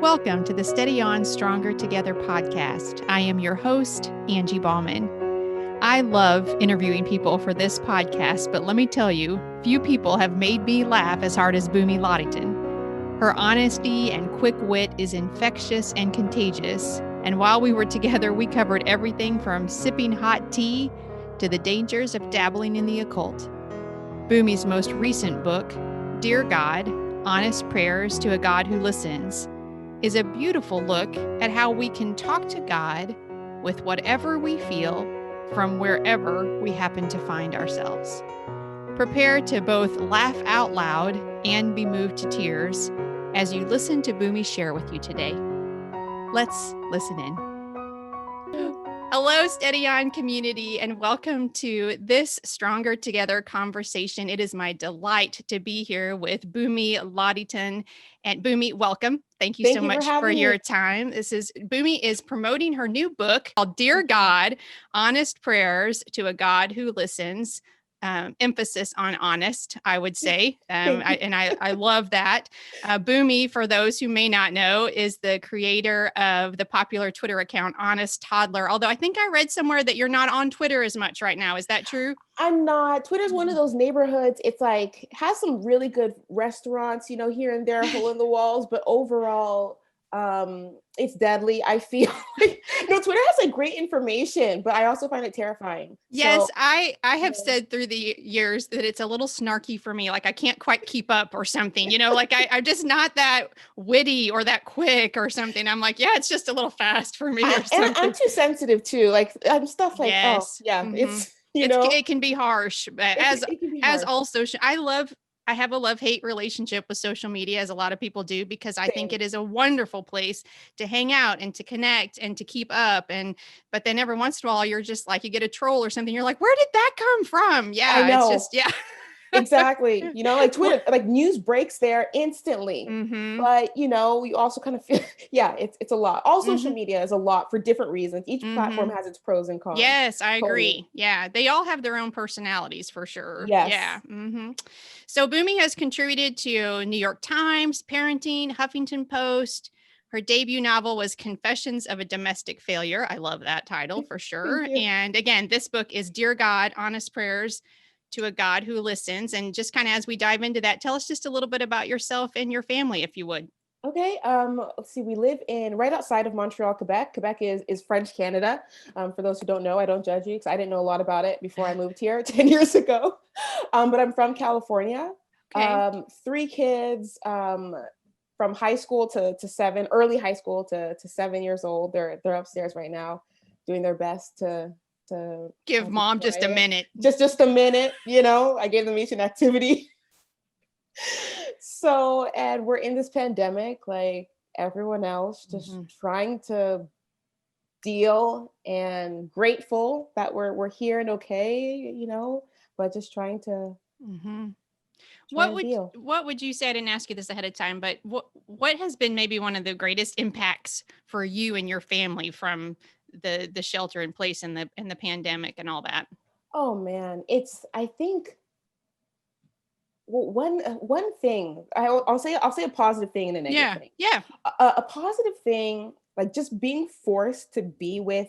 Welcome to the Steady On Stronger Together podcast. I am your host, Angie Bauman. I love interviewing people for this podcast, but let me tell you, few people have made me laugh as hard as Bunmi Laditan. Her honesty and quick wit is infectious and contagious, and while we were together, we covered everything from sipping hot tea to the dangers of dabbling in the occult. Bunmi's most recent book, Dear God, Honest Prayers to a God Who Listens, is a beautiful look at how we can talk to God with whatever we feel from wherever we happen to find ourselves. Prepare to both laugh out loud and be moved to tears as you listen to Bunmi share with you today. Let's listen in. Hello, Steady On community, and welcome to this Stronger Together conversation. It is my delight to be here with Bunmi Laditan. And Bunmi, welcome. Thank you so much for your time. Bunmi is promoting her new book called Dear God, Honest Prayers to a God Who Listens. Emphasis on honest, I would say. I love that. Bunmi, for those who may not know, is the creator of the popular Twitter account, Honest Toddler. Although I think I read somewhere that you're not on Twitter as much right now. Is that true? I'm not. Twitter's one of those neighborhoods. It's like, has some really good restaurants, here and there, hole in the walls, but overall, it's deadly. I feel like, Twitter has like great information, but I also find it terrifying. Yes, so, I have said through the years that it's a little snarky for me. Like I can't quite keep up or something, like I'm just not that witty or that quick or something. I'm like, yeah, it's just a little fast for me or something. And I'm too sensitive too. Like I'm stuff like, yes. Oh yeah, mm-hmm. It can be harsh, but as all social, I have a love-hate relationship with social media, as a lot of people do, because I think it is a wonderful place to hang out and to connect and to keep up. But then every once in a while, you're just like, you get a troll or something. You're like, where did that come from? Yeah, I know. It's just, yeah. Exactly. Like Twitter, like news breaks there instantly. Mm-hmm. But, you also kind of feel, it's a lot. All social media is a lot for different reasons. Each platform has its pros and cons. Yes, I agree. Yeah, they all have their own personalities for sure. Yes. Yeah. Mm-hmm. So Bunmi has contributed to New York Times, Parenting, Huffington Post. Her debut novel was Confessions of a Domestic Failure. I love that title for sure. And again, this book is Dear God, Honest Prayers to a God Who Listens. And just kind of as we dive into that, tell us just a little bit about yourself and your family, if you would. Okay. Let's see. We live right outside of Montreal, Quebec. Quebec is French Canada. For those who don't know, I don't judge you because I didn't know a lot about it before I moved here 10 years ago. But I'm from California. Okay. 3 kids from high school to 7, early high school to 7 years old. They're upstairs right now doing their best to give mom just a minute. Just a minute, I gave them each an activity. So, and we're in this pandemic, like everyone else, just trying to deal, and grateful that we're here and okay, but just trying to. What would you say? I didn't ask you this ahead of time, but what has been maybe one of the greatest impacts for you and your family from the shelter in place and the pandemic and all that? Oh man, I think. Well, one thing I'll say a positive thing and a negative thing. Yeah. A positive thing, like just being forced to be with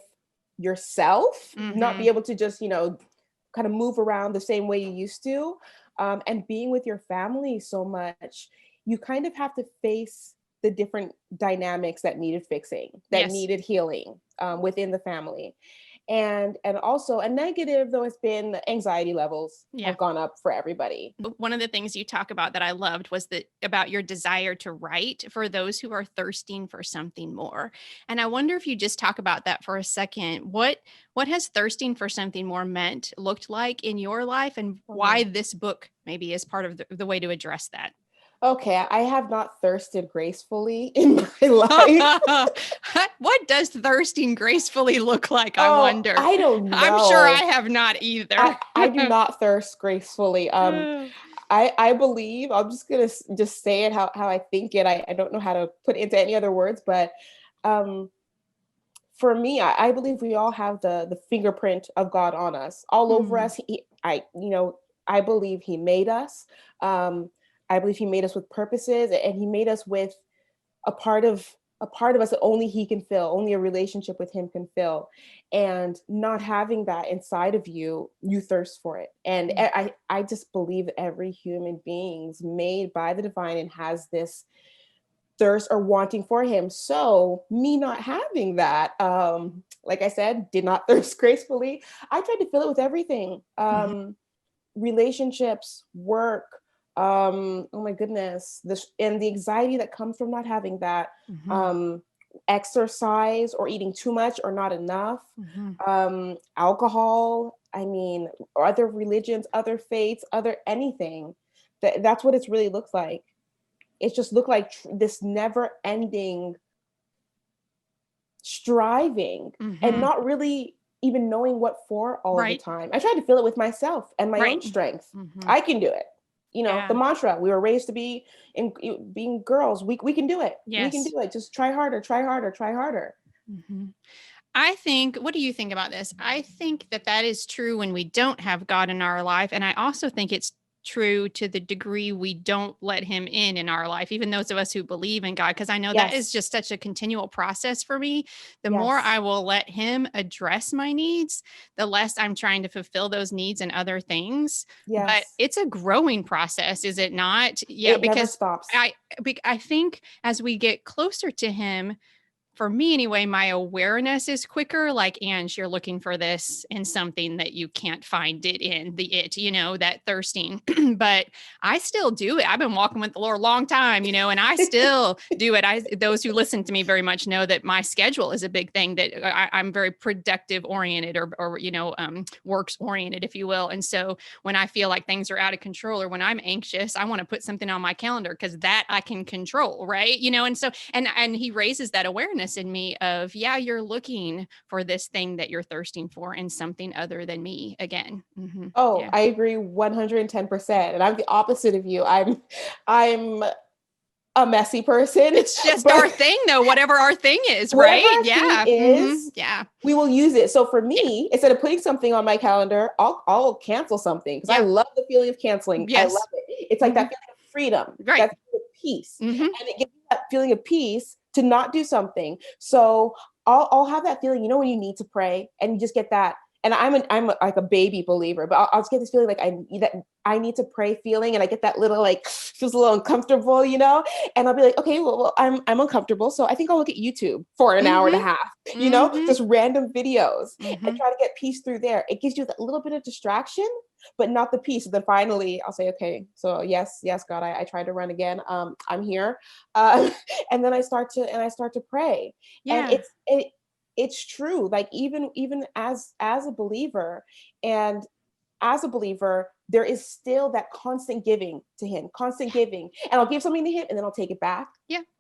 yourself, not be able to just kind of move around the same way you used to, and being with your family so much, you kind of have to face the different dynamics that needed fixing, that needed healing within the family. And also a negative, though, has been anxiety levels have gone up for everybody. One of the things you talk about that I loved was about your desire to write for those who are thirsting for something more. And I wonder if you just talk about that for a second. What has thirsting for something more looked like in your life, and why this book maybe is part of the way to address that? Okay, I have not thirsted gracefully in my life. What does thirsting gracefully look like? I wonder. I don't know. I'm sure I have not either. I do not thirst gracefully. I believe, I'm just going to just say it how I think it. I don't know how to put it into any other words, but for me, I believe we all have the fingerprint of God on us, all over us. I believe he made us. I believe he made us with purposes, and he made us with a part of a part of us that only he can fill, only a relationship with him can fill. And not having that inside of you, you thirst for it. And I just believe that every human being's made by the divine and has this thirst or wanting for him. So me not having that, like I said, did not thirst gracefully. I tried to fill it with everything. Relationships, work, oh my goodness, and the anxiety that comes from not having that, exercise or eating too much or not enough, alcohol, I mean, or other religions, other faiths, other anything. That's what it's really looked like. It's just looked like this never ending striving and not really even knowing what for all of the time. I tried to fill it with myself and my own strength. I can do it. You know, the mantra, we were raised to be being girls. We can do it. Yes. We can do it. Just try harder, try harder, try harder. I think, what do you think about this? I think that is true when we don't have God in our life. And I also think it's true to the degree we don't let him in our life, even those of us who believe in God, because I know that is just such a continual process for me. The more I will let him address my needs, the less I'm trying to fulfill those needs and other things. But it's a growing process, is it not? Yeah, it never stops. I think as we get closer to him, for me anyway, my awareness is quicker. Like, Ange, you're looking for this in something that you can't find it in, that thirsting. But I still do it. I've been walking with the Lord a long time, and I still do it. Those who listen to me very much know that my schedule is a big thing, that I'm very productive oriented or works oriented, if you will. And so when I feel like things are out of control or when I'm anxious, I want to put something on my calendar because that I can control. Right. And so, and he raises that awareness in me of, you're looking for this thing that you're thirsting for and something other than me again. I agree 110%. And I'm the opposite of you. I'm a messy person. It's just our thing though, whatever our thing is, right? Thing is, we will use it. So for me, instead of putting something on my calendar, I'll cancel something because I love the feeling of canceling. I love it. It's like that feeling of freedom, that feeling of peace. And it gives me that feeling of peace to not do something. So I'll have that feeling, when you need to pray and you just get that. And I'm like a baby believer, but I'll just get this feeling like I need to pray feeling, and I get that little feels a little uncomfortable, and I'll be like, okay, well I'm uncomfortable, so I think I'll look at YouTube for an hour and a half, just random videos, and try to get peace through there. It gives you that little bit of distraction, but not the peace. And then finally, I'll say, okay, so yes, God, I tried to run again. I'm here, and then I start to pray, and it's true. Like even as a believer, and as a believer, there is still that constant giving to him, and I'll give something to him and then I'll take it back.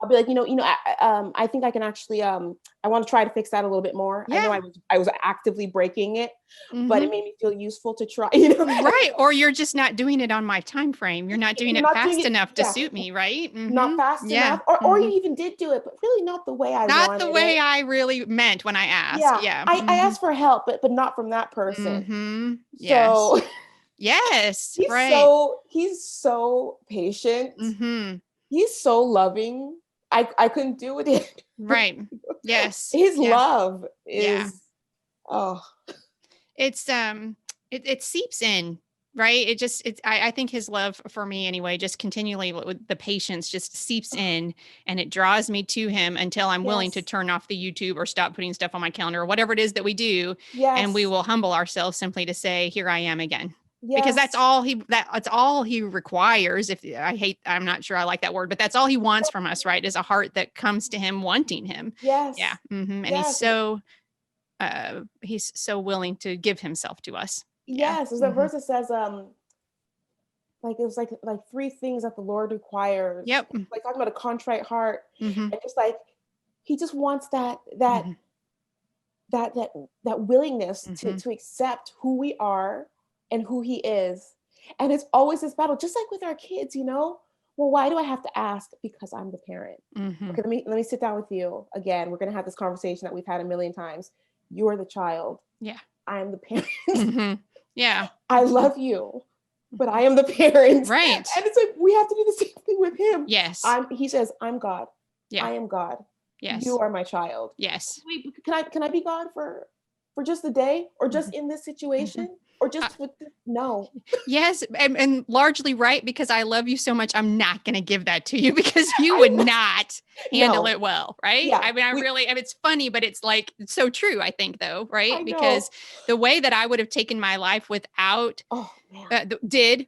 I'll be like, I think I can actually, I want to try to fix that a little bit more. I know I was actively breaking it, but it made me feel useful to try, Right. Or you're just not doing it on my time frame. You're not doing it fast enough to suit me, right? Not fast enough. Or you even did do it, but really not the way I wanted it. Not the way I really meant when I asked. I asked for help, but not from that person. So yes. He's so patient. He's so loving. I couldn't do it. Right. Yes. His love is it's it seeps in, right? I think his love for me anyway, just continually with the patience just seeps in, and it draws me to him until I'm willing to turn off the YouTube or stop putting stuff on my calendar or whatever it is that we do. And we will humble ourselves simply to say, here I am again. Because that's all he requires. I'm not sure I like that word, but that's all he wants from us, right? Is a heart that comes to him, wanting him. Yes. Yeah. And he's so willing to give himself to us. Yes. There's a verse that says, it was like 3 things that the Lord requires. Yep. Like talking about a contrite heart. And just he just wants that willingness to accept who we are and who he is. And it's always this battle, just like with our kids, well, why do I have to ask? Because I'm the parent. Okay, let me sit down with you again. We're going to have this conversation that we've had a million times. You're the child. Yeah. I'm the parent. Yeah. I love you, but I am the parent. Right. And it's like, we have to do the same thing with him. Yes. He says, I'm God. Yeah. I am God. Yes. You are my child. Yes. Wait, can I be gone for just a day, or just in this situation, or just with no. Yes, and largely right, because I love you so much. I'm not going to give that to you because you I would know. not handle No. it well, right? Yeah, I mean, it's funny, but it's like it's so true, I think, though, right? I Because know. the way that I would have taken my life without Oh man. did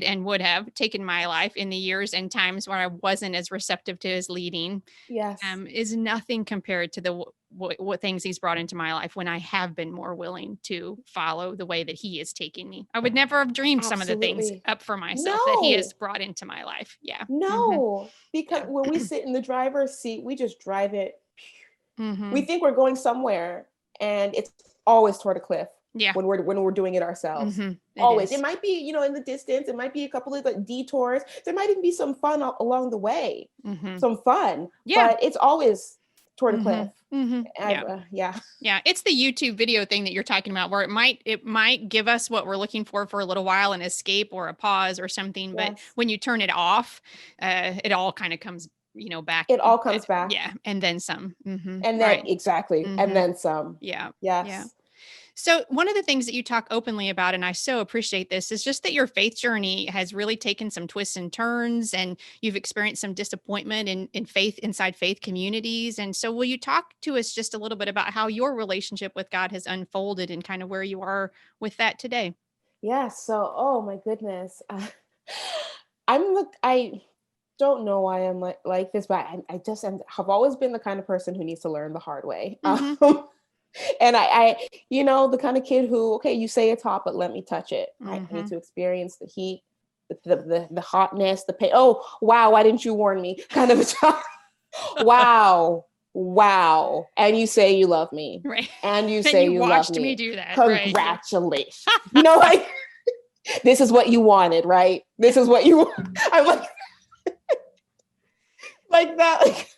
and would have taken my life in the years and times where I wasn't as receptive to his leading, Yes. is nothing compared to the what things he's brought into my life when I have been more willing to follow the way that he is taking me. I would never have dreamed some of the things Absolutely. up for myself that he has No. brought into my life. Yeah. No. Because Yeah. when we sit in the driver's seat, we just drive it. We hmm think we're going somewhere, and it's always toward a cliff Yeah. when we're doing it ourselves. It Always. It is. might be, in the distance. It might be a couple of like detours. There might even be some fun along the way. hmm Some fun, Yeah. but it's always toward a cliff. Yeah. Yeah. Yeah, it's the YouTube video thing that you're talking about where it might give us what we're looking for a little while, an escape or a pause or something, but Yes. when you turn it off, it all kind of comes, back. It all comes back. Yeah, and then some. And then Right. exactly. And then some. Yeah. Yeah. Yes. So, one of the things that you talk openly about, and I so appreciate this, is just that your faith journey has really taken some twists and turns, and you've experienced some disappointment in faith inside faith communities. And so, will you talk to us just a little bit about how your relationship with God has unfolded and kind of where you are with that today? Yeah. So, oh my goodness. I don't know why I'm like this, but have always been the kind of person who needs to learn the hard way. And the kind of kid who, okay, you say it's hot, but let me touch it. I need to experience the heat, the hotness, the pain. Oh, wow. Why didn't you warn me? Kind of a child. Wow. And you say you love me. Right. And you And say you you love watched me me. do that. Right. Yeah. Congratulations. Like, this is what you wanted, right? This is what you want. I'm like that. Like,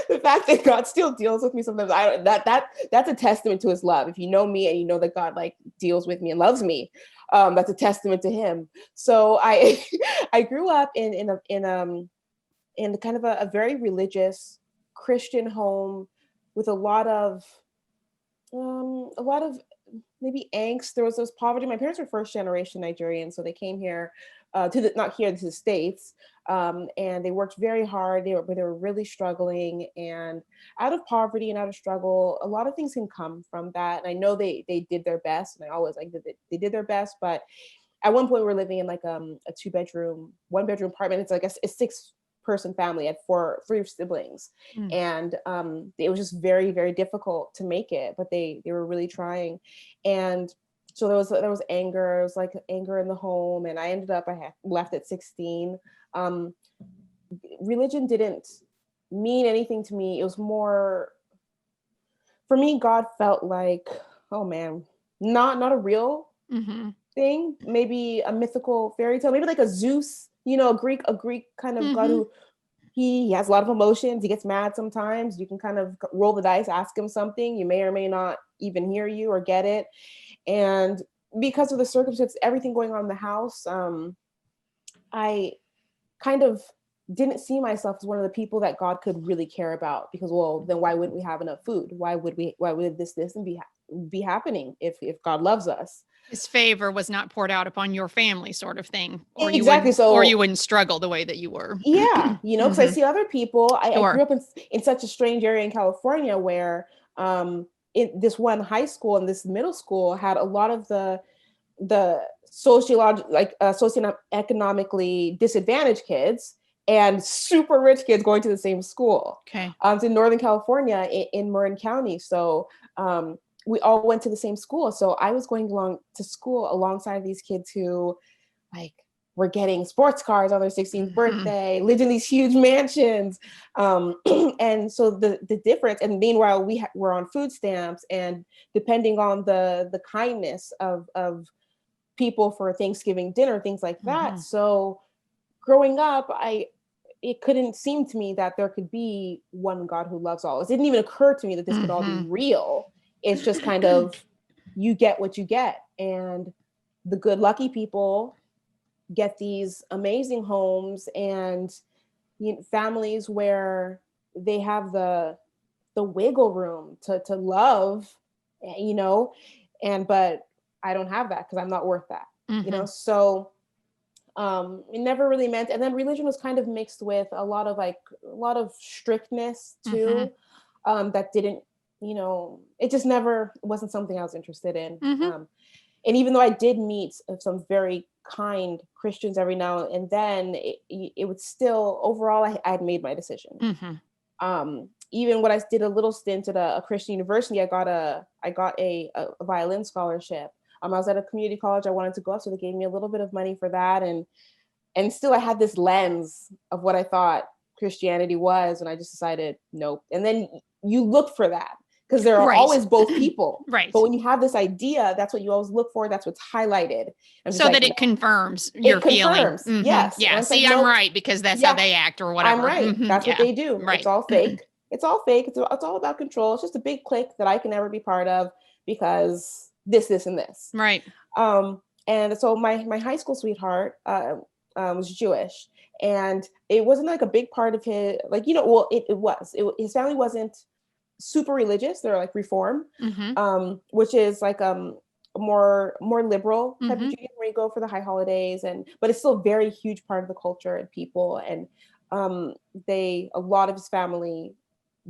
the fact that God still deals with me sometimes, that's a testament to his love. If you know me and you know that God like deals with me and loves me, that's a testament to him. So I I grew up in kind of a very religious Christian home with a lot of maybe angst. There was poverty. My parents were first generation Nigerian, so they came here not here to the States, and they worked very hard. They were really struggling, and out of poverty and out of struggle, a lot of things can come from that. And I know they did their best, and I always like that they did their best. But at one point, we were living in like a 1-bedroom apartment. It's like a 6-person family. I had three siblings, and it was just very, very difficult to make it. But they were really trying, and so there was anger. It was like anger in the home, and I had left at 16. Religion didn't mean anything to me. It was more, for me, God felt like, oh man, not a real thing. Maybe a mythical fairy tale. Maybe like a Zeus. A Greek kind of God who. He has a lot of emotions. He gets mad sometimes. You can kind of roll the dice, ask him something. You may or may not even hear you or get it. And because of the circumstances, everything going on in the house, I kind of didn't see myself as one of the people that God could really care about, because, well, then why wouldn't we have enough food? Why would this and be happening if God loves us? His favor was not poured out upon your family, sort of thing, or Exactly. you wouldn't struggle the way that you were. Yeah, because I see other people. I Sure. grew up in such a strange area in California where in this one high school and this middle school had a lot of the socioeconomically disadvantaged kids and super rich kids going to the same school. Okay. It's in Northern California in Marin County. So we all went to the same school. So I was going along to school alongside these kids who like were getting sports cars on their 16th birthday, lived in these huge mansions. And so the difference, and meanwhile we were on food stamps, and depending on the kindness of people for Thanksgiving dinner, things like that. So growing up, it couldn't seem to me that there could be one God who loves all. It didn't even occur to me that this could all be real. It's just kind of, you get what you get. And the good, lucky people get these amazing homes and families where they have the wiggle room to love, but I don't have that because I'm not worth that, so it never really meant. And then religion was kind of mixed with a lot of strictness too, that didn't, it just never wasn't something I was interested in. And even though I did meet some very kind Christians every now and then, it would still, overall, I had made my decision. Even when I did a little stint at a Christian university, I got a violin scholarship. I was at a community college I wanted to go, so they gave me a little bit of money for that. And still I had this lens of what I thought Christianity was, and I just decided, nope. And then you look for that, because there are always both people. Right. But when you have this idea, that's what you always look for. That's what's highlighted. So that it confirms your feeling. Yes. Yeah. See, I'm right, because that's how they act or whatever. I'm right. That's what they do. Right. It's all fake. It's all fake. It's all about control. It's just a big clique that I can never be part of because this, and this. Right. And so my high school sweetheart was Jewish, and it wasn't like a big part of his, it was. His family wasn't super religious. They're like Reform, which is like a more liberal type of Judaism, where you go for the high holidays, but it's still a very huge part of the culture and people. And a lot of his family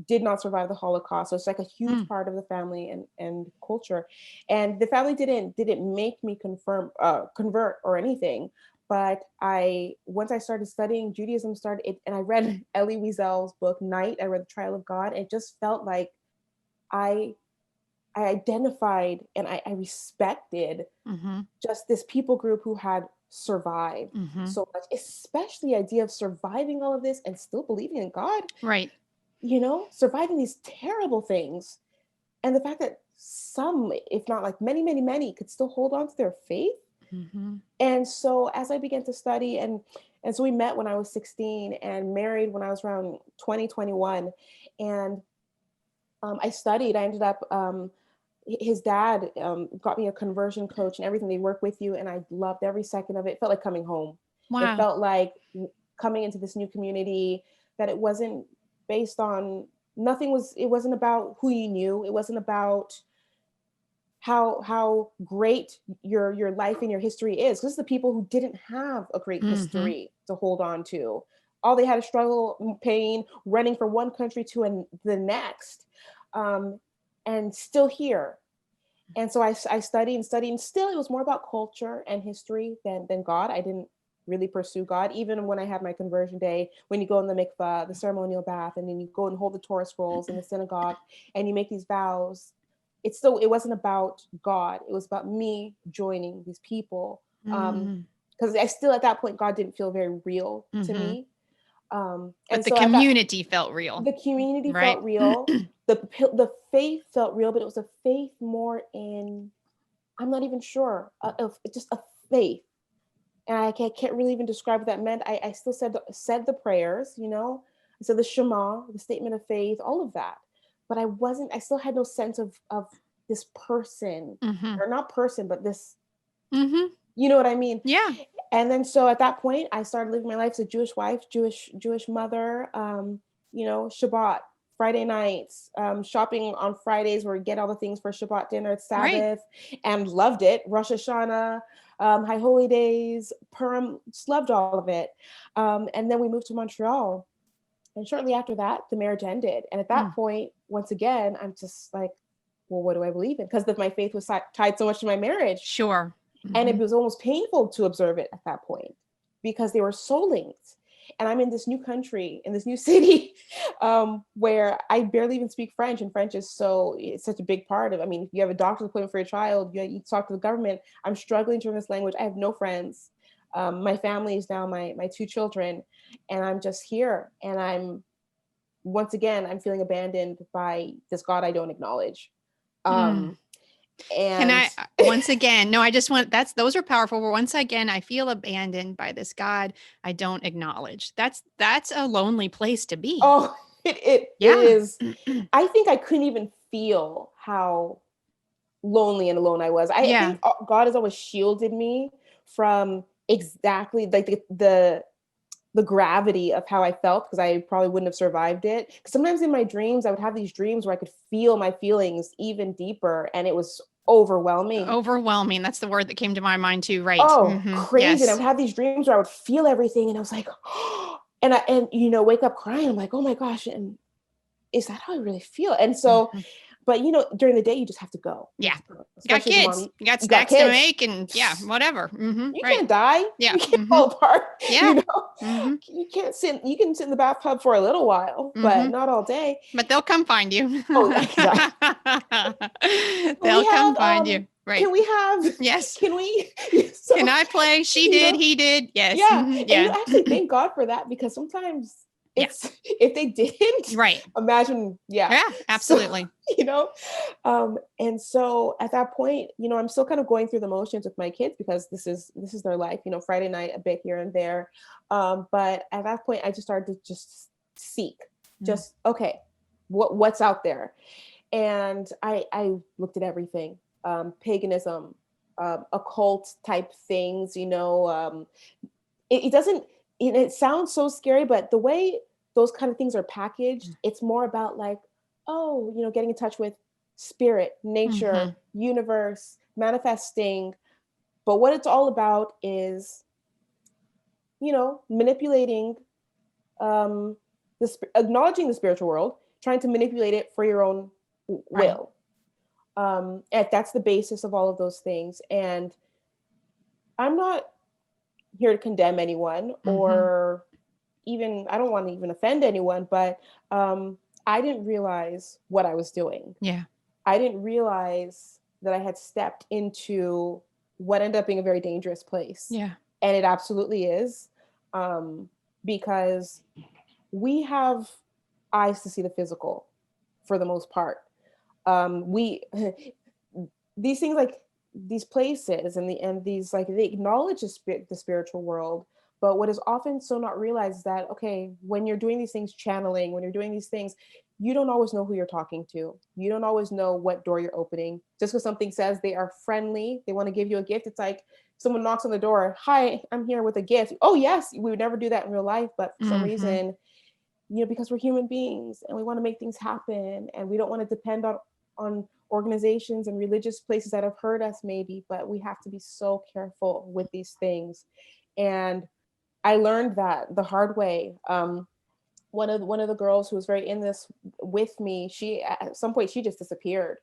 did not survive the Holocaust, so it's like a huge part of the family and culture. And the family didn't make me convert or anything. But once I started studying Judaism, and I read Elie Wiesel's book Night. I read The Trial of God. And it just felt like I identified and I respected just this people group who had survived so much, especially the idea of surviving all of this and still believing in God. Right. Surviving these terrible things. And the fact that some, if not like many, many, many, could still hold on to their faith. And so as I began to study, and so we met when I was 16 and married when I was around 20, 21. And I studied. I ended up, his dad got me a conversion coach and everything. They work with you. And I loved every second of it. It felt like coming home. Wow. It felt like coming into this new community, that it wasn't based on, it wasn't about who you knew. It wasn't about how great your life and your history is. This is the people who didn't have a great history to hold on to. All they had is struggle, pain, running from one country to the next, and still here. And so I studied and studied, and still it was more about culture and history than God. I didn't really pursue God. Even when I had my conversion day, when you go in the mikvah, the ceremonial bath, and then you go and hold the Torah scrolls in the synagogue, and you make these vows, it wasn't about God. It was about me joining these people. Because I still, at that point, God didn't feel very real to me. But the community felt real. The community felt real. The faith felt real, but it was a faith more in, I'm not even sure, of just a faith. And I can't really even describe what that meant. I still said the prayers, I said the Shema, the statement of faith, all of that. But I still had no sense of this person, or not person, but this, you know what I mean? Yeah. And then, so at that point, I started living my life as a Jewish wife, Jewish mother, Shabbat, Friday nights, shopping on Fridays where we get all the things for Shabbat dinner, it's Sabbath, and loved it. Rosh Hashanah, High Holy Days, Purim, just loved all of it. And then we moved to Montreal. And shortly after that, the marriage ended. And at that point, once again, I'm just like, well, what do I believe in? Because my faith was tied so much to my marriage. Sure. And it was almost painful to observe it at that point, because they were so linked. And I'm in this new country, in this new city, where I barely even speak French. And French is it's such a big part of, if you have a doctor's appointment for your child, you talk to the government. I'm struggling to learn this language. I have no friends. My family is now my 2 children, and I'm just here. And I'm feeling abandoned by this God I don't acknowledge. And can I once again, no, I just want, those are powerful. Where once again, I feel abandoned by this God I don't acknowledge. That's a lonely place to be. Oh, it is. I think I couldn't even feel how lonely and alone I was. I think God has always shielded me from exactly like the the gravity of how I felt, because I probably wouldn't have survived it. 'Cause sometimes in my dreams, I would have these dreams where I could feel my feelings even deeper, and it was overwhelming. Overwhelming. That's the word that came to my mind too. Right. Oh, crazy. And I Yes. would have these dreams where I would feel everything, and I was like, and wake up crying. I'm like, oh my gosh, and is that how I really feel? And so, but during the day, you just have to go. Yeah. You got Especially as a kids. mom, You got you got snacks to kids. make and whatever. You Right. can't die. Yeah. You can't fall apart. Yeah. You can't sit. You can sit in the bathtub for a little while, but not all day. But they'll come find you. Oh, exactly. They'll come find you. Right. Can we have? Yes. Can we? Can I play? She did. He did. Yes. Yeah. Yeah. And you actually thank God for that, because sometimes if they didn't, right. Imagine. Yeah. Absolutely. So, and so at that point, I'm still kind of going through the motions with my kids, because this is their life. Friday night a bit here and there, but at that point, I just started to just seek, just okay, what's out there, and I looked at everything, paganism, occult type things. It doesn't. It sounds so scary, but the way those kind of things are packaged, it's more about like, getting in touch with spirit, nature, universe, manifesting. But what it's all about is, manipulating, acknowledging the spiritual world, trying to manipulate it for your own will. And that's the basis of all of those things. And I'm not here to condemn anyone, or even, I don't want to even offend anyone, but I didn't realize what I was doing. Yeah. I didn't realize that I had stepped into what ended up being a very dangerous place. Yeah. And it absolutely is, because we have eyes to see the physical for the most part. These things, like these places and these, like, they acknowledge the spiritual world. But what is often so not realized is that, okay, when you're doing these things, channeling, when you're doing these things, you don't always know who you're talking to. You don't always know what door you're opening. Just because something says they are friendly, they want to give you a gift. It's like someone knocks on the door. Hi, I'm here with a gift. Oh, yes, we would never do that in real life. But for some reason, because we're human beings and we want to make things happen, and we don't want to depend on organizations and religious places that have hurt us maybe, but we have to be so careful with these things. And I learned that the hard way. One of the girls who was very in this with me, she at some point, she just disappeared.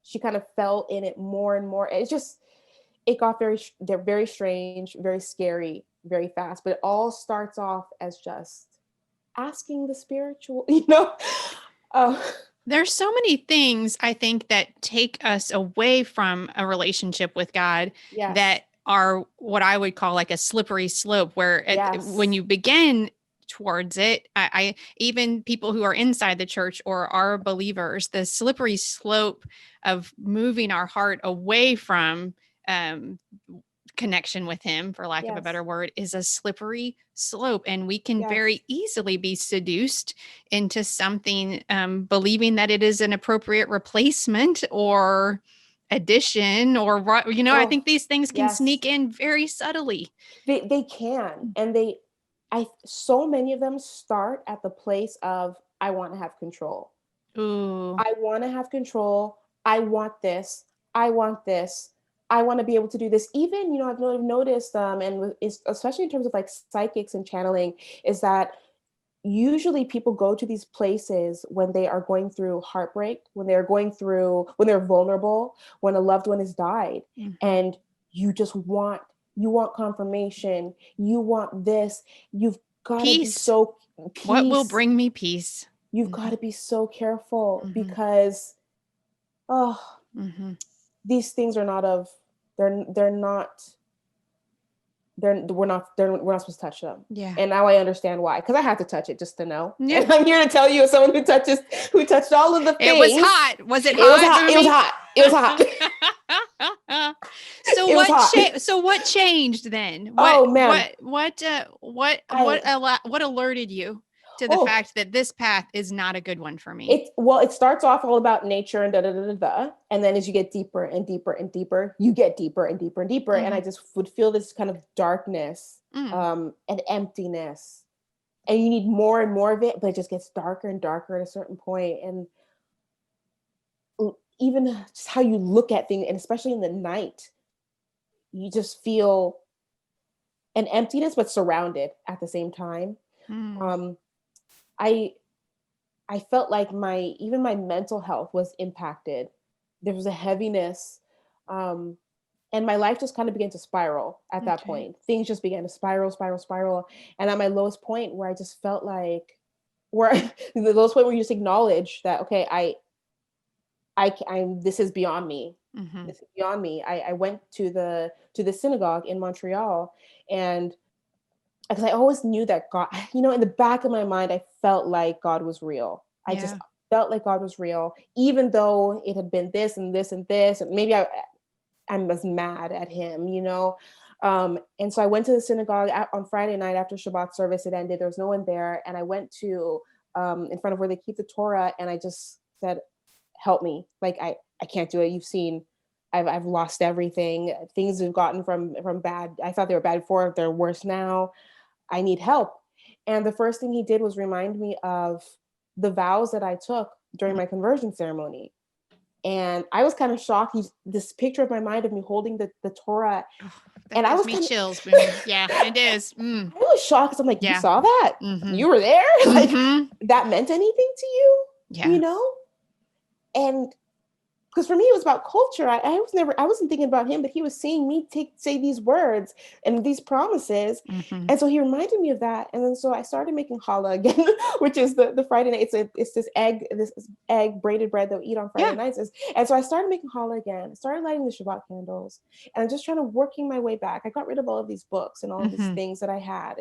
She kind of fell in it more and more. It got very strange, very scary, very fast. But it all starts off as just asking the spiritual, There's so many things, I think, that take us away from a relationship with God that are what I would call like a slippery slope, where when you begin towards it, I even people who are inside the church or are believers, the slippery slope of moving our heart away from connection with him, for lack of a better word, is a slippery slope. And we can very easily be seduced into something, believing that it is an appropriate replacement or addition, or, I think these things can sneak in very subtly. They can. And so many of them start at the place of, I want to have control. Ooh. I want to have control. I want this. I want this. I want to be able to do this. Even, I've noticed, and especially in terms of like psychics and channeling, is that usually people go to these places when they are going through heartbreak, when they're vulnerable, when a loved one has died, and you want confirmation. You want this. You've got to be so peace. What will bring me peace? You've got to be so careful, because, these things are not of. We're not supposed to touch them. Yeah. And now I understand why, because I had to touch it just to know. Yeah. And I'm here to tell you, as someone who touched all of the things. It was hot. Was it hot? It was hot. It was hot. So what changed then? Oh man. What alerted you to the fact that this path is not a good one for me. It starts off all about nature and and then as you get deeper and deeper and deeper, you get deeper and deeper and deeper. And I just would feel this kind of darkness, and emptiness, and you need more and more of it, but it just gets darker and darker at a certain point. And even just how you look at things, and especially in the night, you just feel an emptiness, but surrounded at the same time. I felt like my mental health was impacted. There was a heaviness, and my life just kind of began to spiral at that point. Things just began to spiral. And at my lowest point, where I just felt like, the lowest point where you just acknowledge that, okay, I'm this is beyond me. This is beyond me. I went to the synagogue in Montreal, and because I always knew that God, in the back of my mind, I felt like God was real. I just felt like God was real, even though it had been this and this and this, and maybe I was mad at him, and so I went to the synagogue on Friday night after Shabbat service. It ended. There was no one there, and I went to in front of where they keep the Torah, and I just said, help me. Like, I can't do it. You've seen, I've lost everything. Things have gotten from bad. I thought they were bad before. They're worse now. I need help. And the first thing he did was remind me of the vows that I took during my conversion ceremony. And I was kind of shocked. This picture of my mind of me holding the Torah. And I was chills. Yeah, it is. I was shocked. I'm like, you saw that? You were there? Like, that meant anything to you? Yeah. And because for me, it was about culture. I wasn't thinking about him, but he was seeing me say these words and these promises. And so he reminded me of that. And then so I started making challah again, which is the Friday night. It's this egg braided bread that we eat on Friday nights. And so I started making challah again. I started lighting the Shabbat candles, and I'm just trying to working my way back. I got rid of all of these books and all of these things that I had.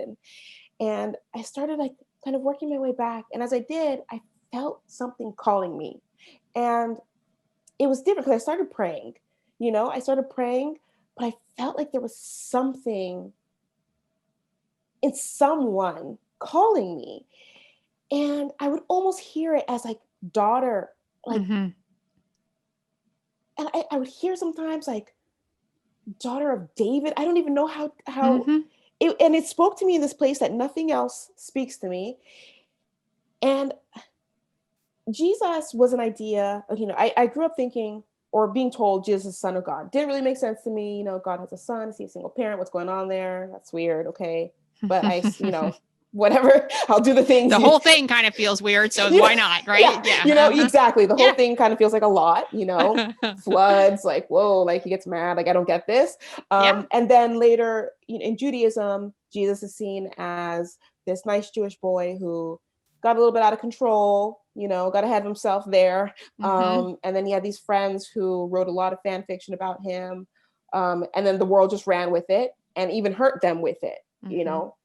And I started like kind of working my way back. And as I did, I felt something calling me. And it was different because I started praying, but I felt like there was something in someone calling me. And I would almost hear it as like daughter, like, and I would hear sometimes like daughter of David. I don't even know how and it spoke to me in this place that nothing else speaks to me. And Jesus was an idea, I grew up thinking or being told Jesus is the Son of God. Didn't really make sense to me. God has a son, is he a single parent? What's going on there? That's weird. Okay. But whatever, I'll do the things. The whole thing kind of feels weird. So why not? Right. Yeah. Exactly. The whole thing kind of feels like a lot, floods, like, whoa, like he gets mad. Like, I don't get this. And then later in Judaism, Jesus is seen as this nice Jewish boy who got a little bit out of control, got ahead of himself there. And then he had these friends who wrote a lot of fan fiction about him. And then the world just ran with it and even hurt them with it,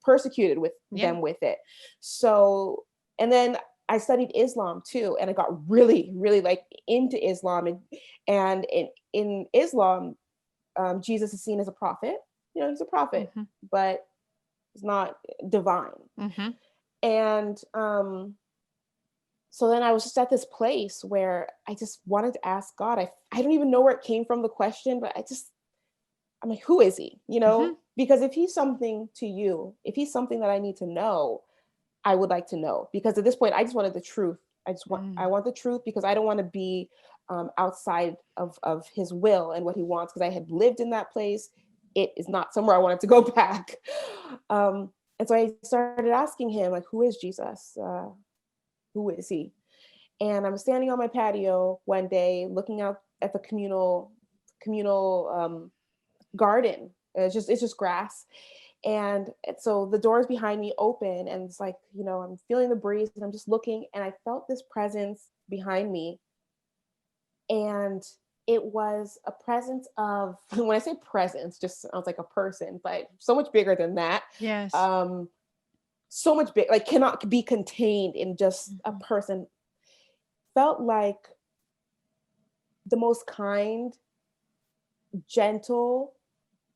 persecuted them with it. So, and then I studied Islam too. And I got really, really like into Islam. And in Islam, Jesus is seen as a prophet. He's a prophet, but he's not divine. And so then I was just at this place where I just wanted to ask God. I don't even know where it came from, the question, but I'm like, who is he? Because if he's something to you, if he's something that I need to know, I would like to know. Because at this point, I just wanted the truth. I want the truth because I don't want to be outside of his will and what he wants, because I had lived in that place. It is not somewhere I wanted to go back. And so I started asking him, like, who is Jesus? Who is he? And I'm standing on my patio one day, looking out at the communal garden. It's just grass. And so the doors behind me open, and it's like, I'm feeling the breeze, and I'm just looking, and I felt this presence behind me. And it was a presence of, when I say presence, just sounds like a person, but so much bigger than that. Yes. So much big, like cannot be contained in just a person. Felt like the most kind, gentle,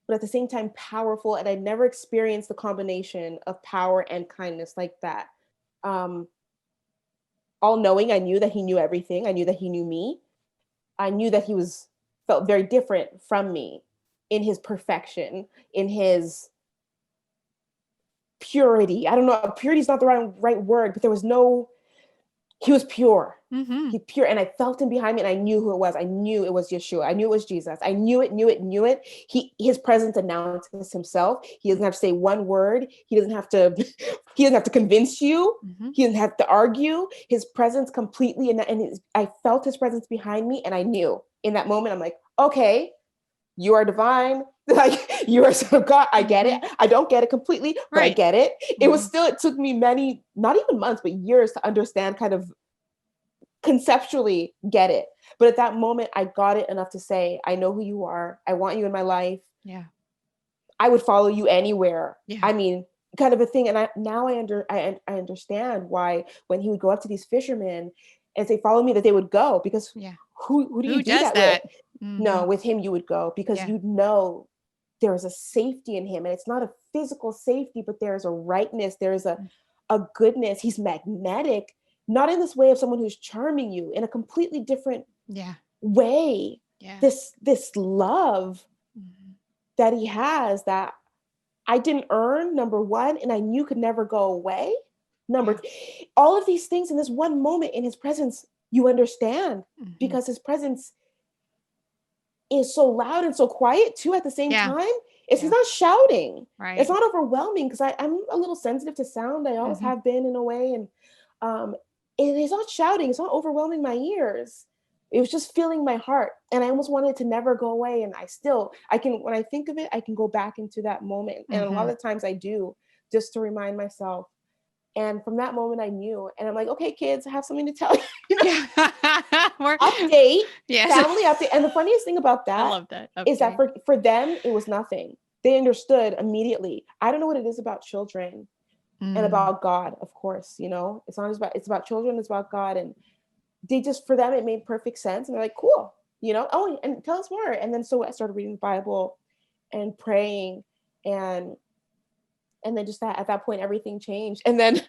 but at the same time powerful. And I'd never experienced the combination of power and kindness like that all knowing. I knew that he knew everything. I knew that he knew me. I knew that he felt very different from me in his perfection, in his purity. I don't know, purity is not the right word, but he was pure. Mm-hmm. He pure. And I felt him behind me, and I knew who it was. I knew it was Yeshua. I knew it was Jesus. I knew it. His presence announces himself. He doesn't have to say one word. He doesn't have to convince you. Mm-hmm. He doesn't have to argue. His presence completely, I felt his presence behind me, and I knew in that moment, I'm like, okay, you are divine. Like, you are son of God. I get it. I don't get it completely, but I get it. It took me many, not even months, but years to understand, kind of conceptually get it. But at that moment, I got it enough to say, I know who you are. I want you in my life. Yeah. I would follow you anywhere. Yeah. I mean, kind of a thing. And I understand why when he would go up to these fishermen and say, follow me, that they would go, because who do you do that with? Mm-hmm. No, with him you would go, because you know there is a safety in him, and it's not a physical safety, but there is a rightness. There is a goodness. He's magnetic, not in this way of someone who's charming you, in a completely different way. Yeah. This love that he has, that I didn't earn, number one, and I knew could never go away. All of these things in this one moment in his presence, you understand, because his presence is so loud and so quiet too at the same time. He's not shouting. Right. It's not overwhelming, because I'm a little sensitive to sound. I always have been, in a way. And it's not shouting. It's not overwhelming my ears. It was just filling my heart. And I almost wanted it to never go away. And when I think of it, I can go back into that moment. And a lot of times I do, just to remind myself. And from that moment, I knew. And I'm like, okay, kids, I have something to tell you. Update. Yes. Family update. And the funniest thing about that, I love that. Is that for them, it was nothing. They understood immediately. I don't know what it is about children and about God, of course. It's not about, it's about children, it's about God. And they just, for them, it made perfect sense. And they're like, cool, oh, and tell us more. And then so I started reading the Bible and praying, and then just that, at that point, everything changed. And then,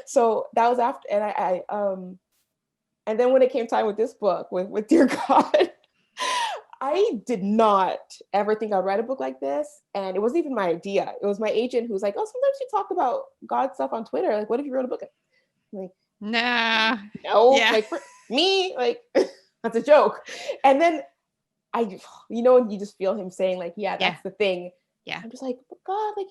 so that was after, and and then when it came time with this book, with Dear God, I did not ever think I'd write a book like this. And it wasn't even my idea. It was my agent who was like, oh, sometimes you talk about God stuff on Twitter. Like, what if you wrote a book? I'm like, nah. No, like, for me, like, that's a joke. And then you just feel him saying, like, that's the thing. Yeah. I'm just like, but God, like,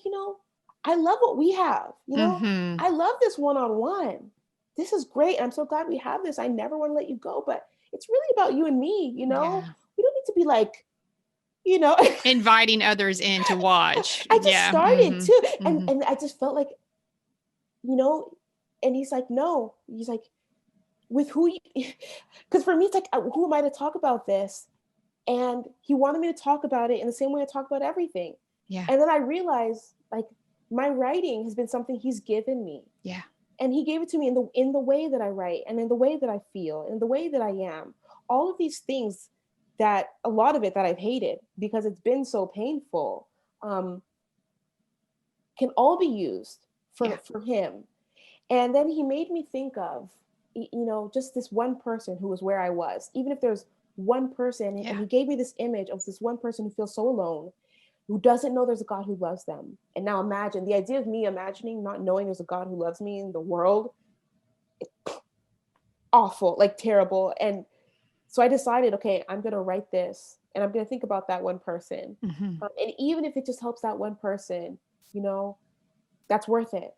I love what we have, I love this one-on-one. This is great. I'm so glad we have this. I never want to let you go, but it's really about you and me, We don't need to be like, inviting others in to watch. I just started too. And I just felt like, and he's like, no, he's like, with who because for me, it's like, who am I to talk about this? And he wanted me to talk about it in the same way I talk about everything. Yeah. And then I realized, like, my writing has been something he's given me. Yeah. And he gave it to me in the way that I write, and in the way that I feel, and the way that I am. All of these things, that a lot of it that I've hated because it's been so painful, can all be used for him. And then he made me think of, just this one person who was where I was. Even if there's one person, and he gave me this image of this one person who feels so alone, who doesn't know there's a God who loves them. And now imagine the idea of me imagining not knowing there's a God who loves me in the world. Awful, like terrible. And so I decided, okay, I'm going to write this, and I'm going to think about that one person. And even if it just helps that one person, that's worth it.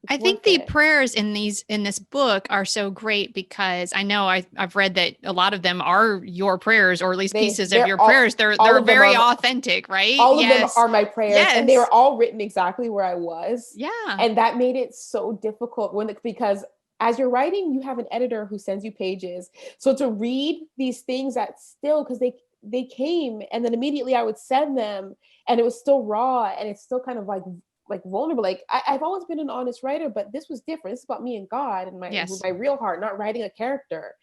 I think the prayers in this book are so great, because I know I've read that a lot of them are your prayers, or at least pieces of your prayers. They're very authentic, right? All of them are my prayers, and they were all written exactly where I was. Yeah. And that made it so difficult because as you're writing, you have an editor who sends you pages. So to read these things that still, because they came, and then immediately I would send them, and it was still raw, and it's still kind of like vulnerable. Like, I've always been an honest writer, but this was different. This is about me and God, and my real heart, not writing a character.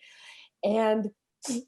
And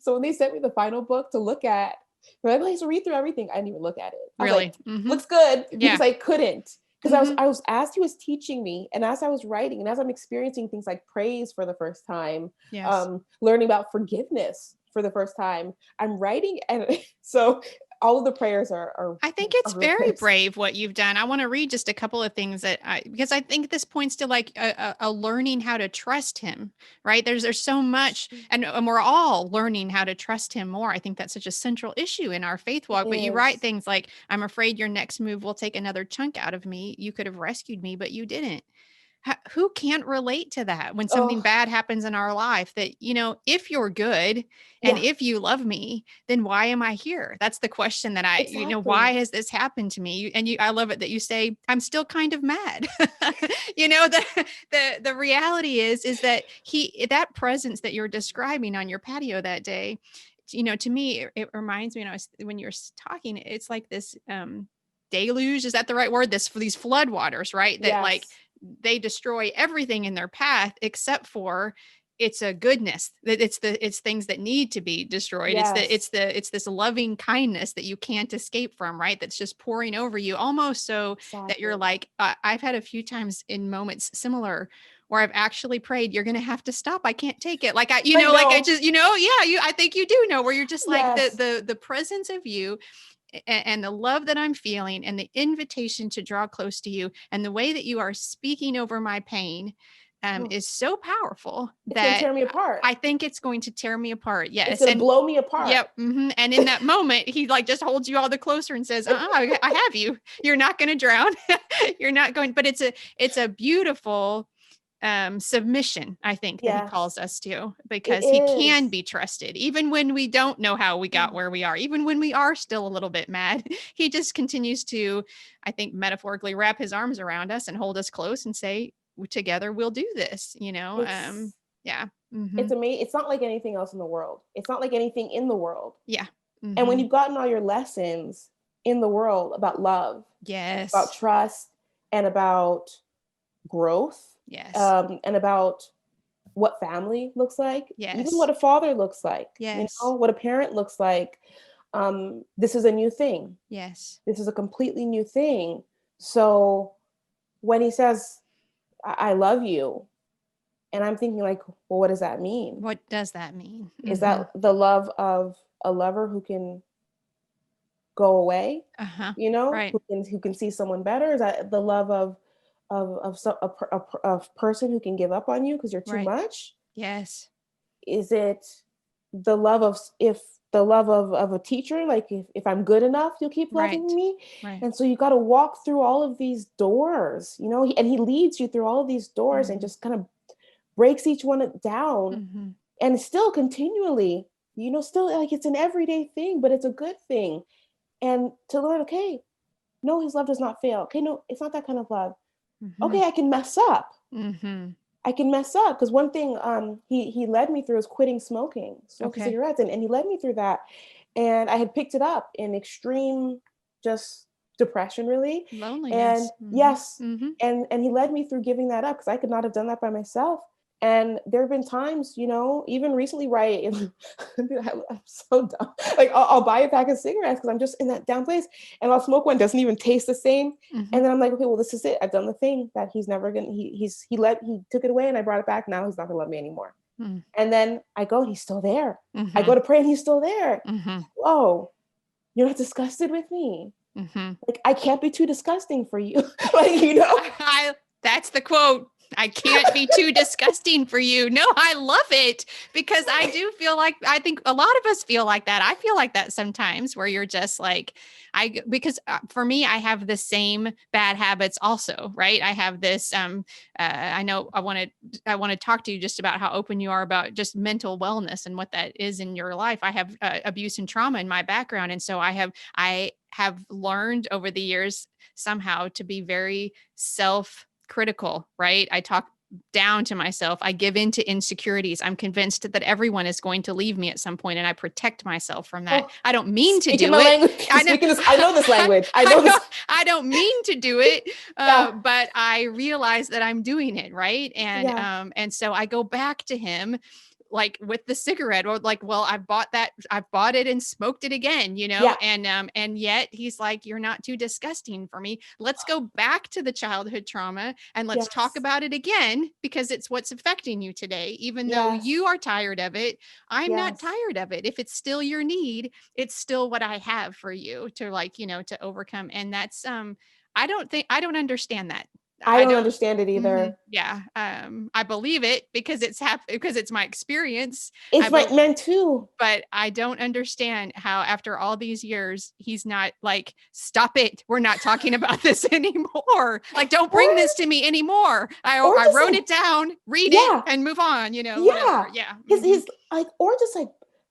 so when they sent me the final book to look at, they're like, so read through everything. I didn't even look at it. I was like, looks good, because I couldn't, Because as he was teaching me, and as I was writing, and as I'm experiencing things like praise for the first time, Yes. learning about forgiveness for the first time, I'm writing, and so all of the prayers are I think it's real very prayers. brave what you've done. I want to read just a couple of things because I think this points to like a learning how to trust him, right? There's so much, and we're all learning how to trust him more. I think that's such a central issue in our faith walk. It But you write is. things like, I'm afraid your next move will take another chunk out of me. You could have rescued me, but you didn't. Who can't relate to that when something Oh, bad happens in our life that, if you're good and yeah, if you love me, then why am I here? That's the question that why exactly. has this happened to me? And I love it that you say, I'm still kind of mad. The reality is that that presence that you're describing on your patio that day, to me, it reminds me when you're talking, it's like this, deluge, is that the right word? These flood waters, right? That like, Yes, they destroy everything in their path except for it's a goodness, that it's things that need to be destroyed. yes, It's this loving kindness that you can't escape from, right? That's just pouring over you, almost so that you're exactly. like, I've had a few times in moments similar where I've actually prayed, you're going to have to stop. I can't take it. Like I like I know. just, yeah, I think you do know, where you're just like Yes. the presence of you and the love that I'm feeling and the invitation to draw close to you and the way that you are speaking over my pain, Oh, is so powerful it's gonna that tear me apart. I think it's going to tear me apart. It's Yes. gonna And blow me apart. yep. And in that moment, he like just holds you all the closer and says, I have you. You're not going to drown. You're not going, but it's a beautiful submission, I think, that he calls Yes, us to, it because he can is. be trusted, even when we don't know how we got where we are, even when we are still a little bit mad. He just continues to, I think, metaphorically wrap his arms around us and hold us close and say, together we'll do this, It's yeah. it's Hmm. amazing. It's not like anything else in the world. It's not like anything in the world. Yeah. And when Hmm. you've gotten all your lessons in the world about love, about Yes. trust, and about growth, Yes. and about what family looks like, even Yes. what a father looks like, Yes. what a parent looks like. This is a new thing. Yes. This is a completely new thing. So when he says, I love you, and I'm thinking, like, well, what does that mean? What does that mean? Is Hmm. that the love of a lover who can go away, Uh-huh. who Right. can see someone better? Is that the love a person who can give up on you because you're too Right. much? Yes. Is it the love of if the love of a teacher, like if I'm good enough, you'll keep loving Right. me? Right. And so you got to walk through all of these doors, and he leads you through all of these doors and Hmm. just kind of breaks each one down, Hmm. and still continually, still like it's an everyday thing, but it's a good thing. And to learn, okay, no, his love does not fail. Okay, no, it's not that kind of love. Hmm. Okay, I can mess up. Hmm. I can mess up, because one thing he led me through is quitting smoking Okay. cigarettes, and he led me through that, and I had picked it up in extreme, just depression, really. And Loneliness. Hmm. yes, Hmm. and he led me through giving that up, because I could not have done that by myself. And there have been times, even recently, right? I'm so dumb. Like I'll buy a pack of cigarettes because I'm just in that down place, and I'll smoke one, doesn't even taste the same. Hmm. And then I'm like, okay, well, this is it. I've done the thing that he's never gonna. He took it away, and I brought it back. Now he's not gonna love me anymore. And then I go, and he's still there. I Hmm. go to pray, and he's still there. Hmm. Whoa, you're not disgusted with me? Hmm. Like I can't be too disgusting for you. Like. That's the quote. I can't be too disgusting for you. No, I love it, because I do feel like, I think a lot of us feel like that. I feel like that sometimes, where you're just like, because for me, I have the same bad habits also, right? I have this, I know I want to talk to you just about how open you are about just mental wellness and what that is in your life. I have abuse and trauma in my background. And so I have learned over the years somehow to be very self-critical, right? I talk down to myself. I give in to insecurities. I'm convinced that everyone is going to leave me at some point, and I protect myself from that. Oh, I don't mean to speaking do my it. language. I know. Speaking this, I know this language. I I know know. this. I don't mean to do it, Yeah, but I realize that I'm doing it, right? yeah. And so I go back to him like with the cigarette, or like, well, I've bought it and smoked it again, Yeah. and yet he's like, you're not too disgusting for me. Let's go back to the childhood trauma and let's talk Yes. about it again, because it's what's affecting you today. Even though Yes. you are tired of it, I'm not Yes. tired of it. If it's still your need, it's still what I have for you to, like, to overcome. And that's, I don't understand that. I I don't don't. understand it either. Yeah. I believe it because because it's my experience. It's I bel like men too. but I don't understand how after all these years, he's not like, stop it. We're not talking about this anymore. Like, don't bring this to me anymore. Or I just wrote like, it down, read it yeah, and move on, yeah. whatever. Yeah. His like, or just like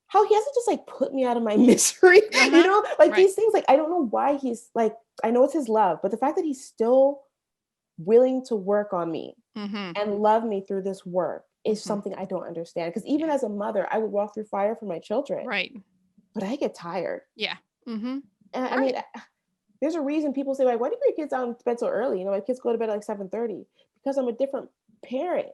how he hasn't just like put me out of my misery, like Right. these things. Like, I don't know why he's like, I know it's his love, but the fact that he's still willing to work on me and love me through this work is something I don't understand. Because even as a mother, I would walk through fire for my children, Right. but I get tired. Yeah. And I mean, there's a reason people say, like, why do you bring your kids out to bed so early? My kids go to bed at like 7:30 because I'm a different parent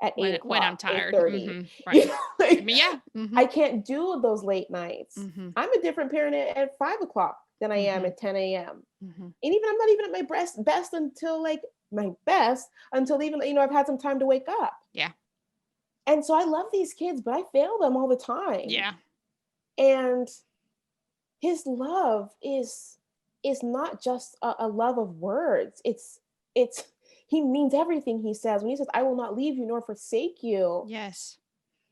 at 8 o'clock, when I'm tired. 8:30. Right. Like, Yeah. I can't do those late nights. I'm a different parent at 5 o'clock than I am at 10 a.m. And even I'm not even at my best until like my best until even, I've had some time to wake up. Yeah. And so I love these kids, but I fail them all the time. Yeah. And his love is not just a love of words. It's he means everything he says. When he says, I will not leave you nor forsake you. Yes.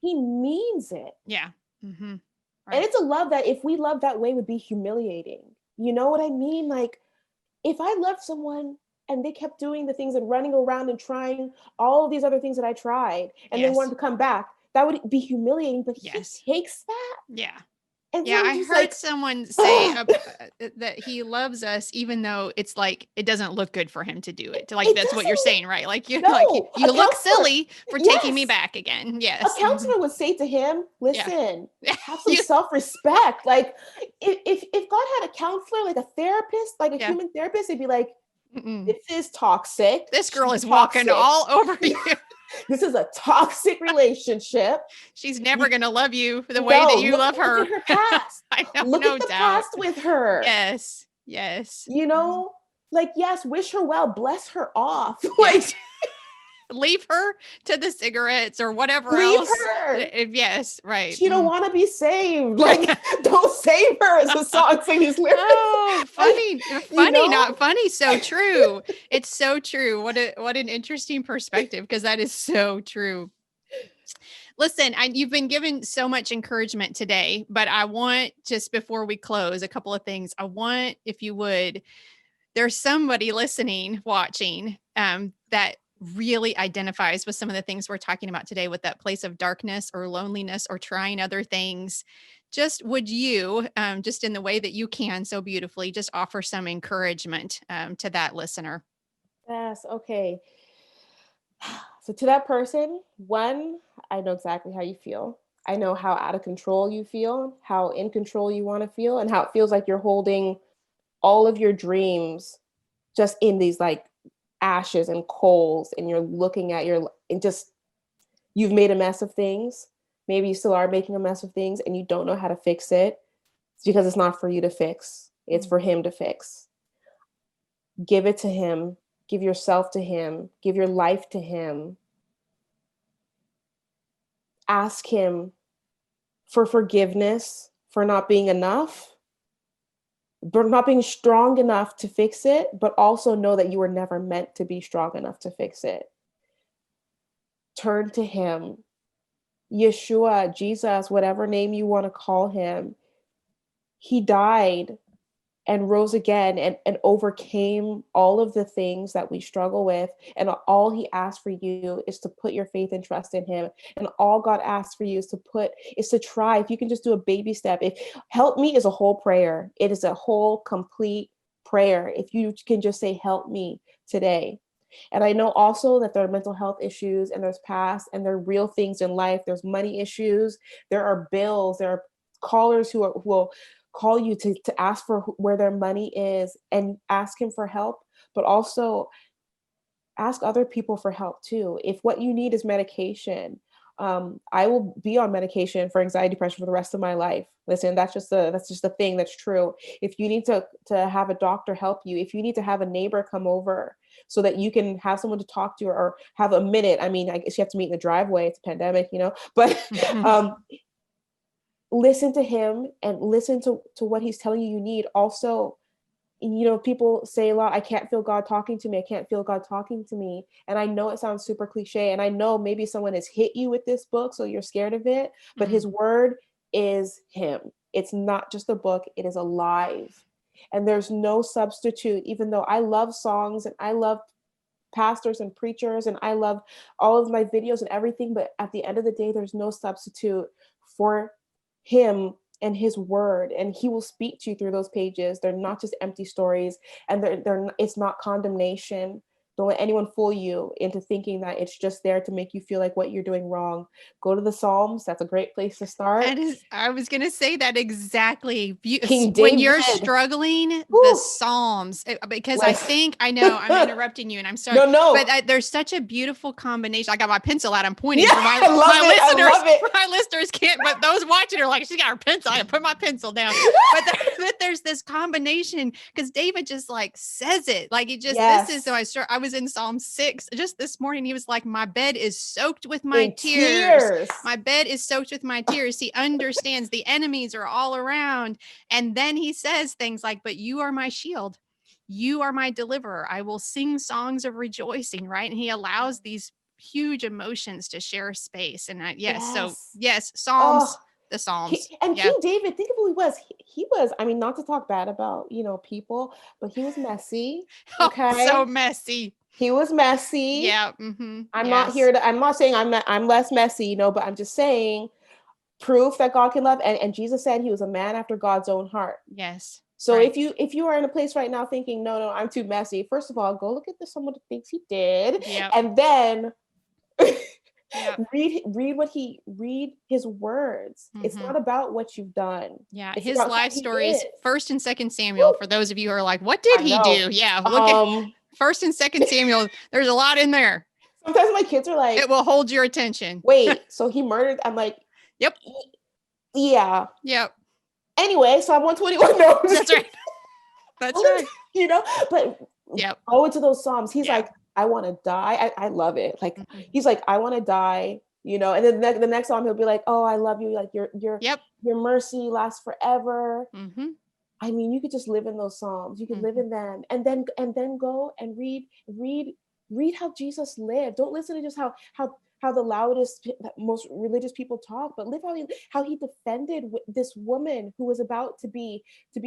He means it. Yeah. Right. And it's a love that if we love that way would be humiliating. You know what I mean? Like, if I loved someone and they kept doing the things and running around and trying all of these other things that I tried and then wanted to come back, that would be humiliating. But he takes that. Yeah. And yeah, I heard someone say that he loves us, even though it's like it doesn't look good for him to do it. Like that's what you're saying, right? Like you look silly for taking me back again. Yes, a counselor would say to him, "Listen, have some self-respect. Like if God had a counselor, like a therapist, like a human therapist, he'd be like, this is toxic. This girl is walking all over you." This is a toxic relationship. She's never going to love you the way that you love her. Look at her past. I know, look at the past with her. Yes. Like, yes, wish her well, bless her off. Like, leave her to the cigarettes or whatever else. Her. Yes, right. She don't want to be saved. Like, don't save her as a song sing these lyrics. Oh, funny, not funny. So true. It's so true. What an interesting perspective, because that is so true. Listen, you've been given so much encouragement today, but I want, just before we close, a couple of things. I want, if you would, there's somebody listening, watching, that really identifies with some of the things we're talking about today, with that place of darkness or loneliness or trying other things. Just would you, just in the way that you can so beautifully, just offer some encouragement to that listener? Yes. Okay. So to that person, one, I know exactly how you feel. I know how out of control you feel, how in control you want to feel, and how it feels like you're holding all of your dreams just in these like ashes and coals, and you're looking at you've made a mess of things. Maybe you still are making a mess of things and you don't know how to fix it. It's because it's not for you to fix. It's for him to fix. Give it to him. Give yourself to him. Give your life to him. Ask him for forgiveness for not being enough, but not being strong enough to fix it, but also know that you were never meant to be strong enough to fix it. Turn to him. Yeshua, Jesus, whatever name you want to call him. He died and rose again and overcame all of the things that we struggle with. And all he asked for you is to put your faith and trust in him. And all God asks for you is to try. If you can just do a baby step. If help me is a whole prayer. It is a whole complete prayer. If you can just say, help me today. And I know also that there are mental health issues, and there's past, and there are real things in life. There's money issues. There are bills. There are callers who will call you to ask for where their money is, and ask him for help, but also ask other people for help too. If what you need is medication, I will be on medication for anxiety, depression for the rest of my life. Listen, that's just the thing that's true. If you need to have a doctor help you, if you need to have a neighbor come over so that you can have someone to talk to, or have a minute. I mean, I guess you have to meet in the driveway. It's a pandemic, but listen to him and listen to what he's telling you need. Also, people say a lot, I can't feel God talking to me. I can't feel God talking to me. And I know it sounds super cliche. And I know maybe someone has hit you with this book, so you're scared of it. But his word is him. It's not just a book. It is alive. And there's no substitute, even though I love songs and I love pastors and preachers and I love all of my videos and everything. But at the end of the day, there's no substitute for him and his word, and he will speak to you through those pages. They're not just empty stories, and it's not condemnation. Don't let anyone fool you into thinking that it's just there to make you feel like what you're doing wrong. Go to the Psalms. That's a great place to start. I was going to say that exactly. King When David. you're struggling, Woo. the Psalms, because I know I'm interrupting you and I'm sorry. No. But there's such a beautiful combination. I got my pencil out. I'm pointing Yeah, for my listeners. I love it. My listeners can't, but those watching are like, she's got her pencil. I put my pencil down. But there's this combination because David just like says it. Like it just, Yes. this is, so I was in Psalm 6 just this morning. He was like, my bed is soaked with my tears. My bed is soaked with my tears. He understands the enemies are all around. And then he says things like, but you are my shield. You are my deliverer. I will sing songs of rejoicing, right? And he allows these huge emotions to share space. And Psalms, the Psalms. King David, think of who he was. He was, I mean, not to talk bad about, people, but he was messy. Okay. Oh, so messy. He was messy. Yeah. Mm-hmm. I'm not saying I'm less messy, but I'm just saying proof that God can love. And Jesus said he was a man after God's own heart. Yes. So if you are in a place right now thinking, no, I'm too messy. First of all, go look at some of the things he did. Yep. And then Yep. read his words. It's not about what you've done. Yeah. It's his life stories, 1st and 2nd Samuel, for those of you who are like, what did he do? Yeah. Look at 1st and 2nd Samuel. There's a lot in there. Sometimes my kids are like, it will hold your attention. Wait, so he murdered? I'm like, yep. Yeah. Yep. Anyway, so I'm 121. No, that's right. That's right. But go into those Psalms. He's like, I want to die. I love it. Like, he's like, I want to die, and then the next Psalm, he'll be like, oh, I love you. Like your mercy lasts forever. Mm-hmm. I mean, you could just live in those Psalms. You could live in them and then go and read how Jesus lived. Don't listen to just how the loudest, most religious people talk, but live how he defended this woman who was about to be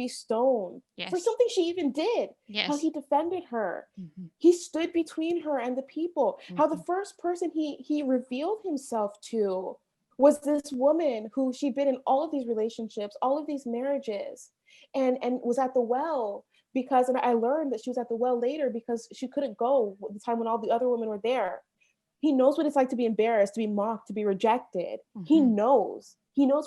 stoned for something she even did. Yes. How he defended her. Mm-hmm. He stood between her and the people. Mm-hmm. How the first person he revealed himself to was this woman who she'd been in all of these relationships, all of these marriages, and was at the well. And I learned that she was at the well later because she couldn't go at the time when all the other women were there. He knows what it's like to be embarrassed, to be mocked, to be rejected. Mm-hmm. He knows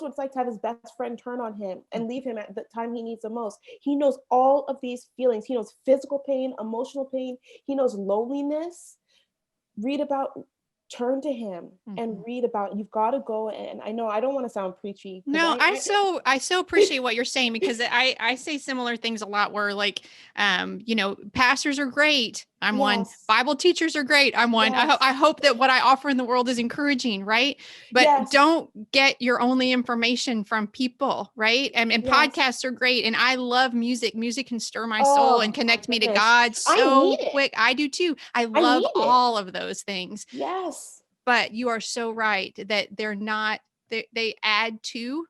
what it's like to have his best friend turn on him and leave him at the time he needs the most. He knows all of these feelings. He knows physical pain, emotional pain. He knows loneliness. Turn to him and read about, you've got to go. And I know I don't want to sound preachy. No, I so appreciate what you're saying, because I say similar things a lot where like, pastors are great. I'm one. Bible teachers are great. I'm one. Yes. I hope that what I offer in the world is encouraging, right? But don't get your only information from people, right? And podcasts are great. And I love music. Music can stir my soul and connect me to God so quick. I do too. I love all of those things. Yes. But you are so right that they're not, they add to